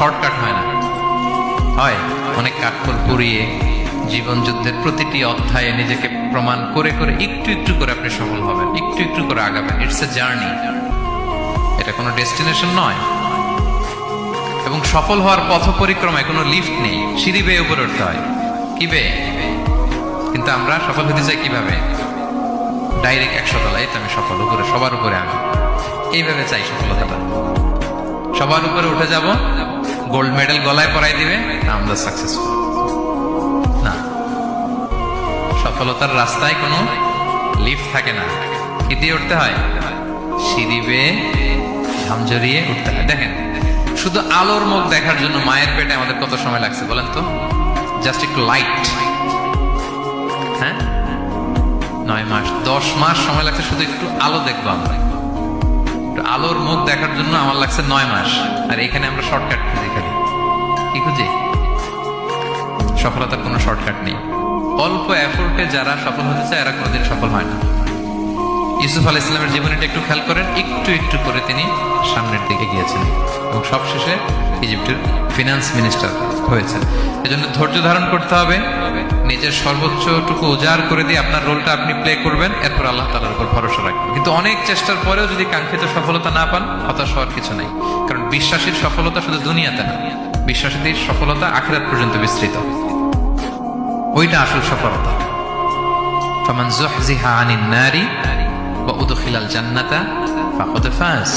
Shortcut হয় না, হয় অনেক কাঠখড় পুড়িয়ে জীবন যুদ্ধের প্রতিটি অধ্যায়ে নিজেকে প্রমাণ করে করে একটু একটু করে আপনি সফল হবেন, একটু একটু করে আগাবেন। ইটস এ জার্নি, এটা কোনো ডেস্টিনেশন নয়। এবং সফল হওয়ার পথ পরিক্রমায় কোনো লিফট নেই, সিঁড়ি বেয়ে উপরে উঠতে হয়। কি বেয়ে? কিন্তু আমরা সফল হতে চাই কিভাবে? ডাইরেক্ট 100 তলায় আমি সফল, উপরে সবার উপরে আমি, এইভাবে চাই সফলতাটা। সবার উপরে উঠে যাব, গোল্ড মেডেল গলায় পরাই দিবে, আমরা সাকসেসফুল না। সফলতার রাস্তায় কোনো লিফট থাকে না, কি দিয়ে উঠতে হয়? সিঁড়ি বেয়ে ঝামঝরিয়ে উঠতে হয়। দেখেন, শুধু আলোর মুখ দেখার জন্য মায়ের পেটে আমাদের কত সময় লাগছে বলেন তো? জাস্ট একটু লাইট, হ্যাঁ 9 মাস 10 মাস সময় লাগছে শুধু একটু আলো দেখবো আমরা। একটু আলোর মুখ দেখার জন্য আমার লাগছে 9 মাস। আর এখানে আমরা শর্টকাট খুঁজি, খালি কি খুঁজি? সফলতার কোনো শর্টকাট নেই। অল্প এফোর্টে যারা সফল হতে চায় এরা কোনোদিন সফল হয় না। ইউসুফ আলাইহিস সালামের জীবনীটা একটু খেয়াল করেন, একটু একটু করে তিনি সামনের দিকে গিয়েছেন এবং সবশেষে ইজিপ্টের ফিনান্স মিনিস্টার হয়েছেন। এজন্য ধৈর্য ধারণ করতে হবে, নিজের সর্বোচ্চটুকু উজাড় করে দিয়ে আপনার রোলটা আপনি প্লে করবেন, এরপর আল্লাহ তাআলার উপর ভরসা রাখবেন। কিন্তু অনেক চেষ্টার পরেও যদি কাঙ্ক্ষিত সফলতা না পান, হতাশ হওয়ার কিছু নাই। কারণ বিশ্বাসীর সফলতা শুধু দুনিয়াতে না, বিশ্বাসীদের সফলতা আখিরাত পর্যন্ত বিস্তৃত, ওইটা আসল সফলতা। ফামান যুহজিহা আনিন নারি ওয়া উদখিলাল জান্নাতা ফাকাদ ফাজ।